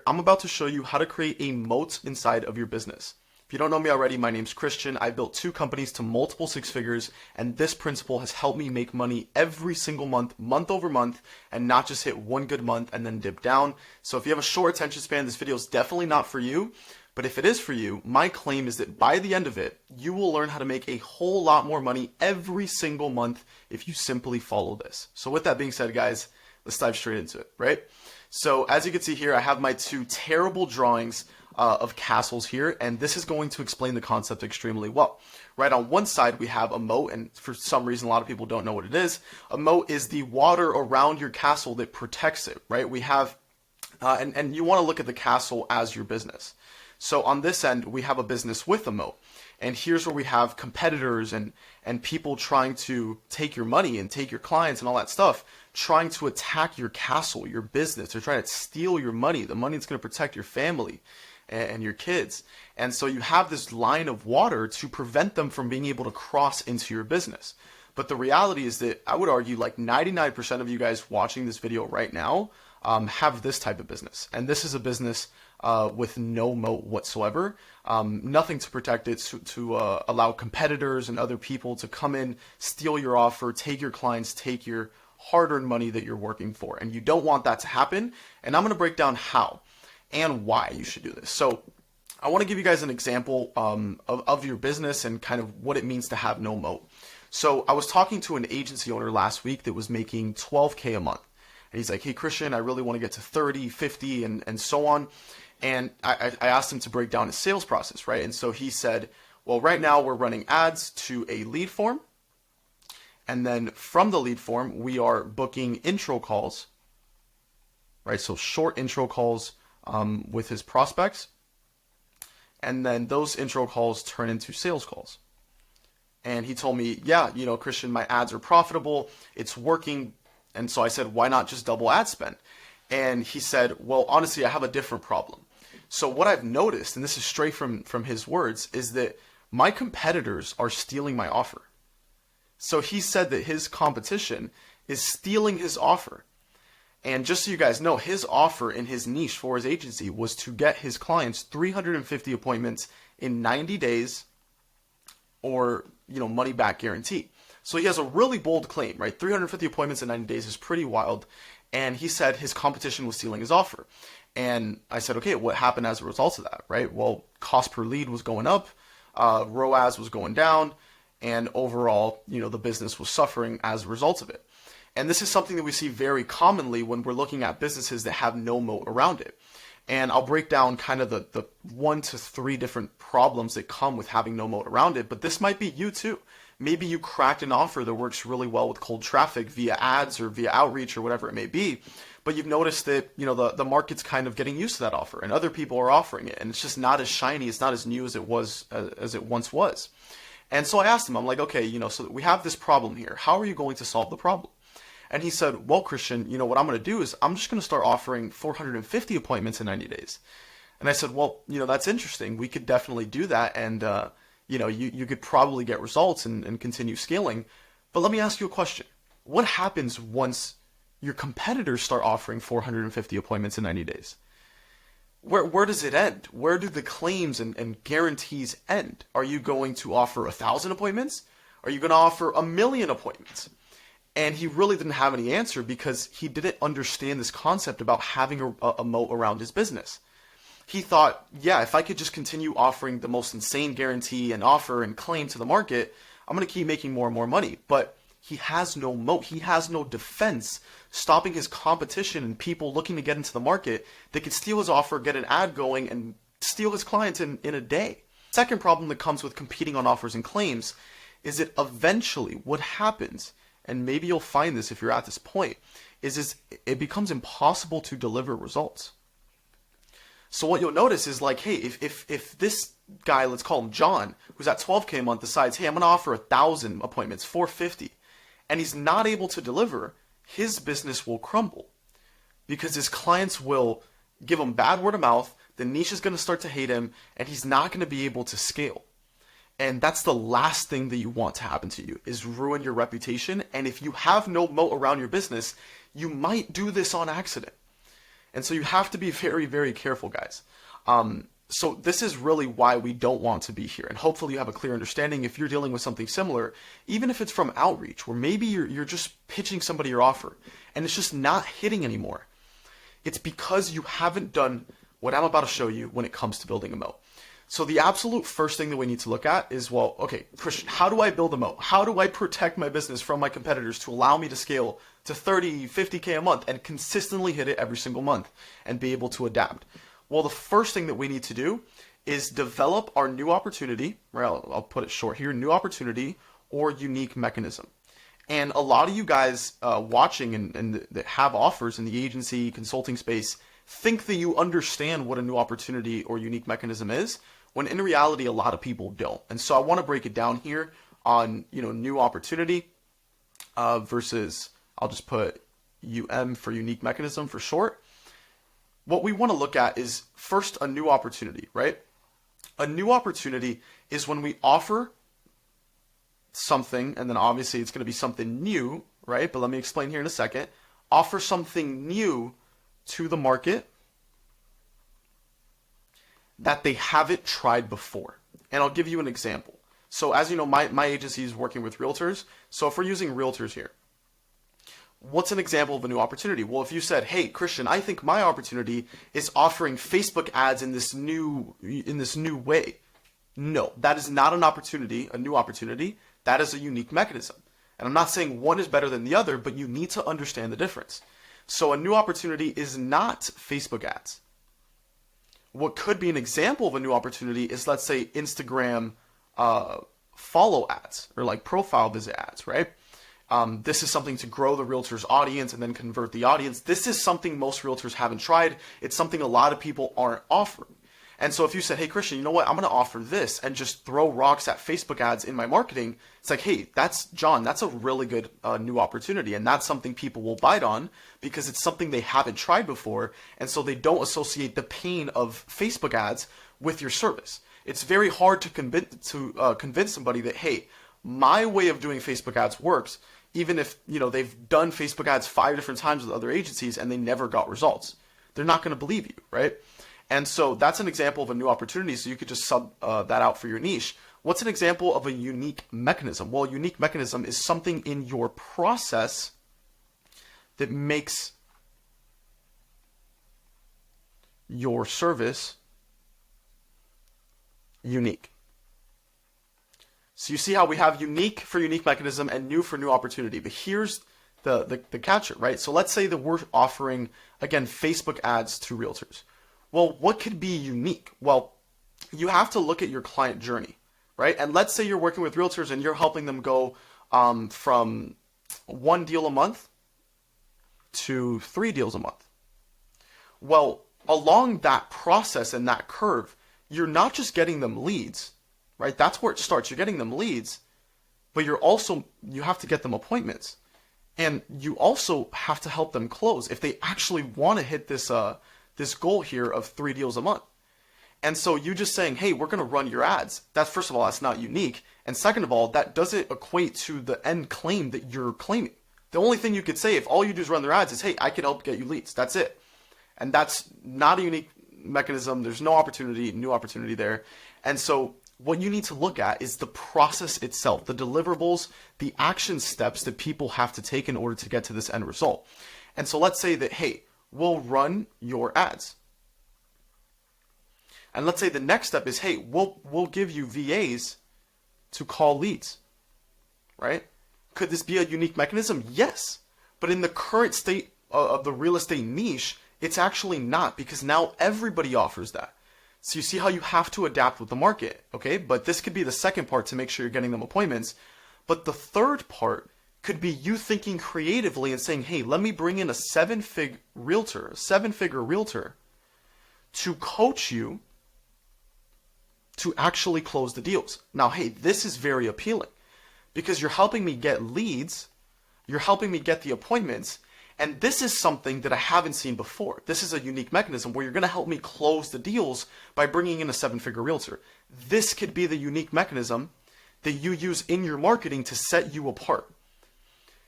I'm about to show you how to create a moat inside of your business. If you don't know me already, my name's Christian. I built 2 companies to multiple 6 figures, and this principle has helped me make money every single month, month over month, and not just hit one good month and then dip down. So if you have a short attention span, this video is definitely not for you. But if it is for you, my claim is that by the end of it, you will learn how to make a whole lot more money every single month if you simply follow this. So with that being said, guys, let's dive straight into it, right? So as you can see here, I have my 2 terrible drawings of castles here, and this is going to explain the concept extremely well. Right on one side, we have a moat, and for some reason, a lot of people don't know what it is. A moat is the water around your castle that protects it, right? We have, and you want to look at the castle as your business. So on this end, we have a business with a moat. And here's where we have competitors and people trying to take your money and take your clients and all that stuff, trying to attack your castle, your business. They're trying to steal your money, the money that's going to protect your family and your kids. And so you have this line of water to prevent them from being able to cross into your business. But the reality is that I would argue like 99% of you guys watching this video right now have this type of business. And this is a business with no moat whatsoever, nothing to protect it, to allow competitors and other people to come in, steal your offer, take your clients, take your hard-earned money that you're working for. And you don't want that to happen. And I'm going to break down how and why you should do this. So I want to give you guys an example of your business and kind of what it means to have no moat. So I was talking to an agency owner last week that was making $12K a month. And he's like, hey, Christian, I really want to get to 30, 50, and so on. And I asked him to break down his sales process, right? And so he said, well, right now we're running ads to a lead form. And then from the lead form, we are booking intro calls, right? So short intro calls with his prospects. And then those intro calls turn into sales calls. And he told me, yeah, you know, Christian, my ads are profitable. It's working. And so I said, why not just double ad spend? And he said, well, honestly, I have a different problem. So what I've noticed, and this is straight from his words, is that my competitors are stealing my offer. So he said that his competition is stealing his offer. And just so you guys know, his offer in his niche for his agency was to get his clients 350 appointments in 90 days or, you know, money back guarantee. So he has a really bold claim, right? 350 appointments in 90 days is pretty wild. And he said his competition was stealing his offer. And I said, okay, what happened as a result of that, right? Well, cost per lead was going up, ROAS was going down, and overall, you know, the business was suffering as a result of it. And this is something that we see very commonly when we're looking at businesses that have no moat around it. And I'll break down kind of the 1 to 3 different problems that come with having no moat around it, but this might be you too. Maybe you cracked an offer that works really well with cold traffic via ads or via outreach or whatever it may be, but you've noticed that, you know, the market's kind of getting used to that offer and other people are offering it, and it's just not as shiny, it's not as new as it was, as it once was. And so I asked him, I'm like, okay, you know, so we have this problem here. How are you going to solve the problem? And he said, well, Christian, you know, what I'm going to do is I'm just going to start offering 450 appointments in 90 days. And I said, well, you know, that's interesting. We could definitely do that. And, you know, you could probably get results and continue scaling. But let me ask you a question. What happens once your competitors start offering 450 appointments in 90 days? Where does it end? Where do the claims and guarantees end? Are you going to offer 1,000 appointments? Are you going to offer 1,000,000 appointments? And he really didn't have any answer because he didn't understand this concept about having a moat around his business. He thought, yeah, if I could just continue offering the most insane guarantee and offer and claim to the market, I'm going to keep making more and more money. But he has no moat. He has no defense stopping his competition and people looking to get into the market that could steal his offer, get an ad going, and steal his clients in a day. Second problem that comes with competing on offers and claims is that eventually what happens, and maybe you'll find this if you're at this point, is it becomes impossible to deliver results. So what you'll notice is like, hey, if this guy, let's call him John, who's at 12K a month, decides, hey, I'm going to offer 1,000 appointments, 450, and he's not able to deliver, his business will crumble because his clients will give him bad word of mouth, the niche is going to start to hate him, and he's not going to be able to scale. And that's the last thing that you want to happen to you, is ruin your reputation. And if you have no moat around your business, you might do this on accident. And so you have to be very, very careful, guys. So this is really why we don't want to be here. And hopefully you have a clear understanding if you're dealing with something similar, even if it's from outreach, where maybe you're just pitching somebody your offer and it's just not hitting anymore. It's because you haven't done what I'm about to show you when it comes to building a moat. So the absolute first thing that we need to look at is, well, okay, Christian, how do I build a moat? How do I protect my business from my competitors to allow me to scale to 30, 50K a month and consistently hit it every single month and be able to adapt? Well, the first thing that we need to do is develop our new opportunity, right? I'll put it short here, new opportunity or unique mechanism. And a lot of you guys watching and that have offers in the agency consulting space think that you understand what a new opportunity or unique mechanism is, when in reality, a lot of people don't. And so I want to break it down here on, new opportunity versus, I'll just put UM for unique mechanism for short. What we want to look at is first a new opportunity, right? A new opportunity is when we offer something, and then obviously it's going to be something new, right? But let me explain here in a second. Offer something new to the market that they haven't tried before. And I'll give you an example. So as you know, my agency is working with realtors. So if we're using realtors here, what's an example of a new opportunity? Well, if you said, hey, Christian, I think my opportunity is offering Facebook ads in this new way. No, that is not an opportunity, a new opportunity. That is a unique mechanism. And I'm not saying one is better than the other, but you need to understand the difference. So a new opportunity is not Facebook ads. What could be an example of a new opportunity is, let's say, Instagram follow ads or like profile visit ads, right? This is something to grow the realtor's audience and then convert the audience. This is something most realtors haven't tried. It's something a lot of people aren't offering. And so if you said, hey, Christian, you know what? I'm going to offer this and just throw rocks at Facebook ads in my marketing. It's like, hey, that's a really good new opportunity. And that's something people will bite on because it's something they haven't tried before. And so they don't associate the pain of Facebook ads with your service. It's very hard to convince somebody that, hey, my way of doing Facebook ads works, even if they've done Facebook ads 5 different times with other agencies and they never got results. They're not going to believe you, right? And so that's an example of a new opportunity. So you could just sub that out for your niche. What's an example of a unique mechanism? Well, a unique mechanism is something in your process that makes your service unique. So you see how we have unique for unique mechanism and new for new opportunity. But here's the catcher, right? So let's say that we're offering, again, Facebook ads to realtors. Well, what could be unique? Well, you have to look at your client journey, right? And let's say you're working with realtors and you're helping them go from 1 deal a month to 3 deals a month. Well, along that process and that curve, you're not just getting them leads, right? That's where it starts. You're getting them leads, but you have to get them appointments. And you also have to help them close if they actually want to hit this goal here of 3 deals a month. And so you just saying, hey, we're going to run your ads. That's, first of all, that's not unique. And second of all, that doesn't equate to the end claim that you're claiming. The only thing you could say if all you do is run their ads is, hey, I can help get you leads. That's it. And that's not a unique mechanism. There's no new opportunity there. And so what you need to look at is the process itself, the deliverables, the action steps that people have to take in order to get to this end result. And so let's say that, hey, we'll run your ads. And let's say the next step is, hey, we'll give you VAs to call leads, right? Could this be a unique mechanism? Yes. But in the current state of the real estate niche, it's actually not, because now everybody offers that. So you see how you have to adapt with the market, okay? But this could be the second part to make sure you're getting them appointments. But the third part could be you thinking creatively and saying, hey, let me bring in a 7-figure realtor to coach you to actually close the deals. Now, hey, this is very appealing because you're helping me get leads, you're helping me get the appointments, and this is something that I haven't seen before. This is a unique mechanism where you're going to help me close the deals by bringing in a 7-figure realtor. This could be the unique mechanism that you use in your marketing to set you apart.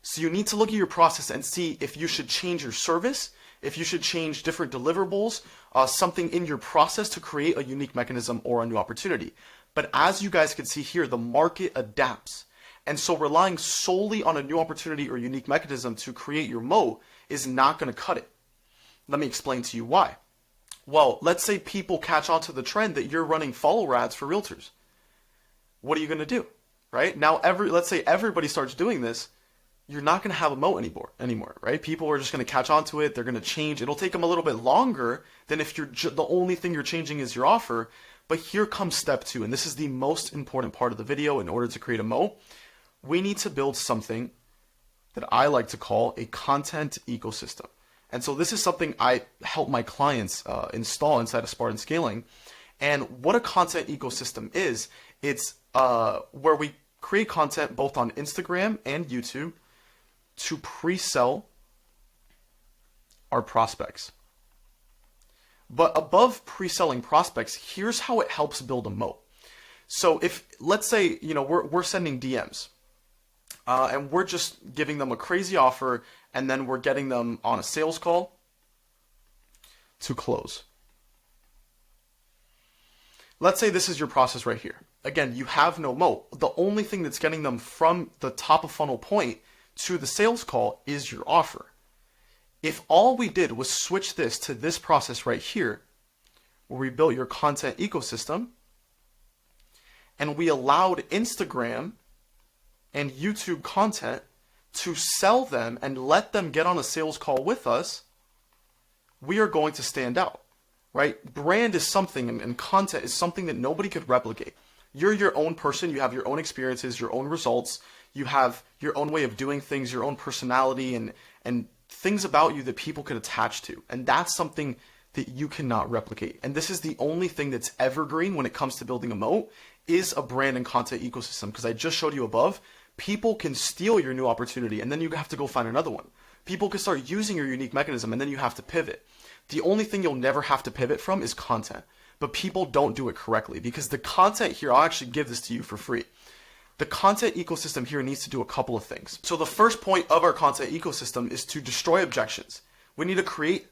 So you need to look at your process and see if you should change your service, if you should change different deliverables, something in your process to create a unique mechanism or a new opportunity. But as you guys can see here, the market adapts. And so relying solely on a new opportunity or unique mechanism to create your moat is not going to cut it. Let me explain to you why. Well, let's say people catch on to the trend that you're running follower ads for realtors. What are you going to do? Right? Now, let's say everybody starts doing this, you're not going to have a moat anymore, right? People are just going to catch on to it. They're going to change. It'll take them a little bit longer than if the only thing you're changing is your offer. But here comes step 2, and this is the most important part of the video in order to create a moat. We need to build something that I like to call a content ecosystem. And so this is something I help my clients install inside of Spartan Scaling. And what a content ecosystem is, it's where we create content both on Instagram and YouTube to pre-sell our prospects. But above pre-selling prospects, here's how it helps build a moat. So if, let's say, we're sending DMs, and we're just giving them a crazy offer, and then we're getting them on a sales call to close. Let's say this is your process right here. Again, you have no moat. The only thing that's getting them from the top of funnel point to the sales call is your offer. If all we did was switch this to this process right here, where we built your content ecosystem, and we allowed Instagram and YouTube content to sell them and let them get on a sales call with us, we are going to stand out, right? Brand is something, and content is something that nobody could replicate. You're your own person. You have your own experiences, your own results. You have your own way of doing things, your own personality, and things about you that people could attach to. And that's something that you cannot replicate. And this is the only thing that's evergreen when it comes to building a moat, is a brand and content ecosystem. Because I just showed you above, people can steal your new opportunity and then you have to go find another one. People can start using your unique mechanism and then you have to pivot. The only thing you'll never have to pivot from is content. But people don't do it correctly, because the content here, I'll actually give this to you for free. The content ecosystem here needs to do a couple of things. So the first point of our content ecosystem is to destroy objections. We need to create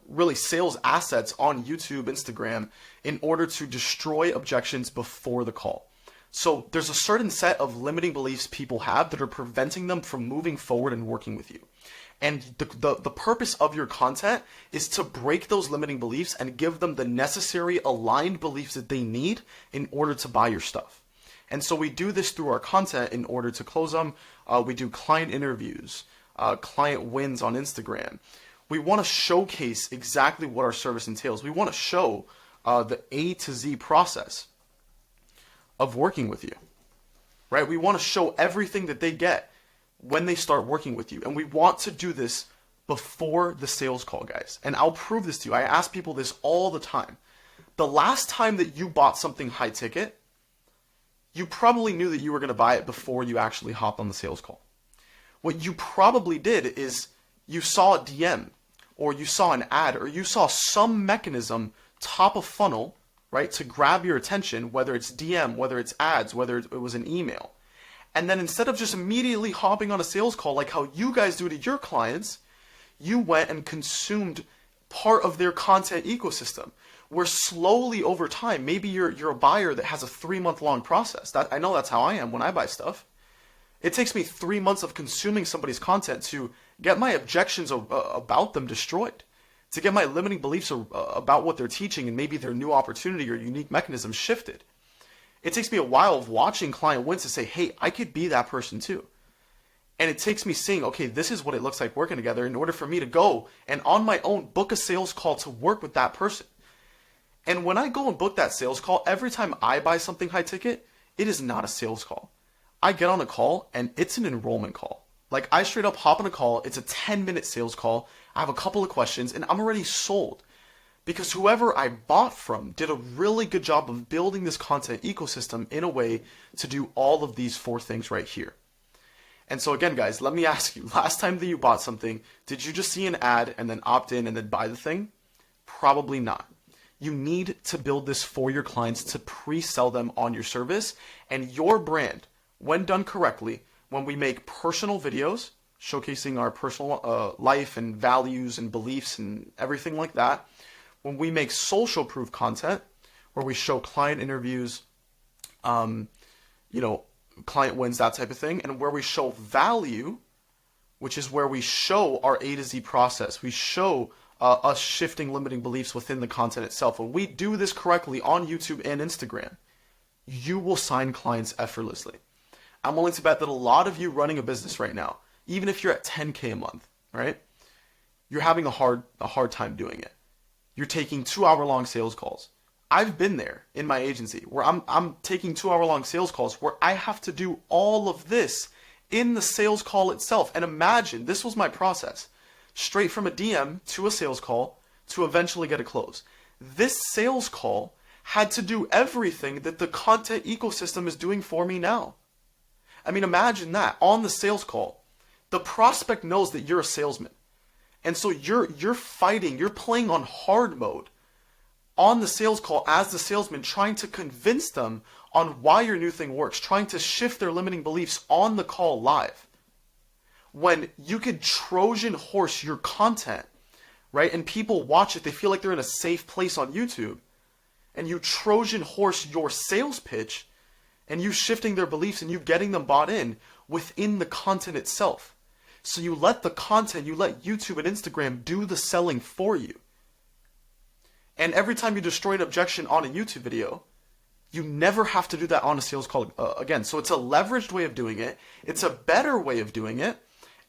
really sales assets on YouTube, Instagram, in order to destroy objections before the call. So there's a certain set of limiting beliefs people have that are preventing them from moving forward and working with you. And the purpose of your content is to break those limiting beliefs and give them the necessary aligned beliefs that they need in order to buy your stuff. And so we do this through our content in order to close them. We do client interviews, client wins on Instagram. We want to showcase exactly what our service entails. We want to show the A to Z process of working with you, right? We want to show everything that they get when they start working with you. And we want to do this before the sales call, guys. And I'll prove this to you. I ask people this all the time. The last time that you bought something high ticket, you probably knew that you were going to buy it before you actually hopped on the sales call. What you probably did is you saw a DM, or you saw an ad, or you saw some mechanism top of funnel, right, to grab your attention, whether it's DM, whether it's ads, whether it was an email. And then instead of just immediately hopping on a sales call like how you guys do to your clients, you went and consumed part of their content ecosystem, where slowly over time, maybe you're a buyer that has a 3-month-long process. I know that's how I am when I buy stuff. It takes me 3 months of consuming somebody's content to get my objections about them destroyed, to get my limiting beliefs about what they're teaching and maybe their new opportunity or unique mechanism shifted. It takes me a while of watching client wins to say, hey, I could be that person too. And it takes me seeing, okay, this is what it looks like working together in order for me to go and on my own book a sales call to work with that person. And when I go and book that sales call, every time I buy something high ticket, it is not a sales call. I get on a call and it's an enrollment call. Like, I straight up hop on a call. It's a 10-minute sales call. I have a couple of questions and I'm already sold. Because whoever I bought from did a really good job of building this content ecosystem in a way to do all of these 4 things right here. And so again, guys, let me ask you, last time that you bought something, did you just see an ad and then opt in and then buy the thing? Probably not. You need to build this for your clients to pre-sell them on your service. And your brand, when done correctly, when we make personal videos, showcasing our personal life and values and beliefs and everything like that. When we make social proof content, where we show client interviews, client wins, that type of thing, and where we show value, which is where we show our A to Z process. We show us shifting limiting beliefs within the content itself. When we do this correctly on YouTube and Instagram, you will sign clients effortlessly. I'm willing to bet that a lot of you running a business right now, even if you're at 10K a month, right? You're having a hard time doing it. You're taking 2-hour-long sales calls. I've been there in my agency where I'm taking 2-hour-long sales calls where I have to do all of this in the sales call itself. And imagine, this was my process. Straight from a DM to a sales call to eventually get a close. This sales call had to do everything that the content ecosystem is doing for me now. I mean, imagine that on the sales call. The prospect knows that you're a salesman. And so you're fighting, you're playing on hard mode on the sales call as the salesman, trying to convince them on why your new thing works, trying to shift their limiting beliefs on the call live. When you could Trojan horse your content, right? And people watch it, they feel like they're in a safe place on YouTube. And you Trojan horse your sales pitch, and you shifting their beliefs and you getting them bought in within the content itself. So you let the content, you let YouTube and Instagram do the selling for you. And every time you destroy an objection on a YouTube video, you never have to do that on a sales call again. So it's a leveraged way of doing it. It's a better way of doing it.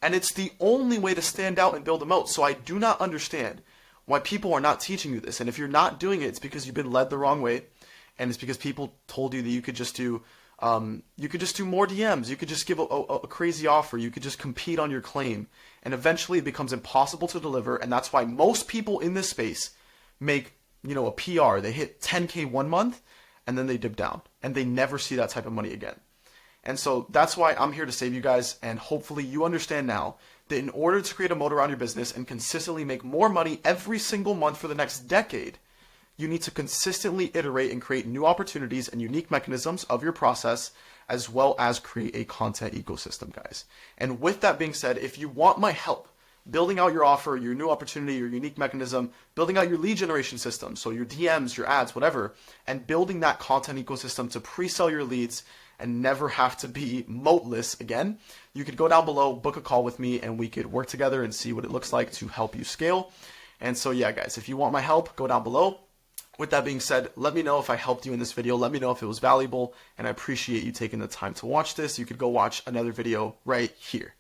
And it's the only way to stand out and build a moat. So I do not understand why people are not teaching you this. And if you're not doing it, it's because you've been led the wrong way. And it's because people told you that you could just do more DMs. You could just give a crazy offer. You could just compete on your claim. And eventually it becomes impossible to deliver. And that's why most people in this space make, a PR. They hit 10K one month and then they dip down. And they never see that type of money again. And so that's why I'm here to save you guys. And hopefully you understand now that in order to create a moat around your business and consistently make more money every single month for the next decade, you need to consistently iterate and create new opportunities and unique mechanisms of your process, as well as create a content ecosystem, guys. And with that being said, if you want my help building out your offer, your new opportunity, your unique mechanism, building out your lead generation system, so your DMs, your ads, whatever, and building that content ecosystem to pre-sell your leads and never have to be moatless again, you could go down below, book a call with me, and we could work together and see what it looks like to help you scale. And so yeah, guys, if you want my help, go down below. With that being said, let me know if I helped you in this video. Let me know if it was valuable, and I appreciate you taking the time to watch this. You could go watch another video right here.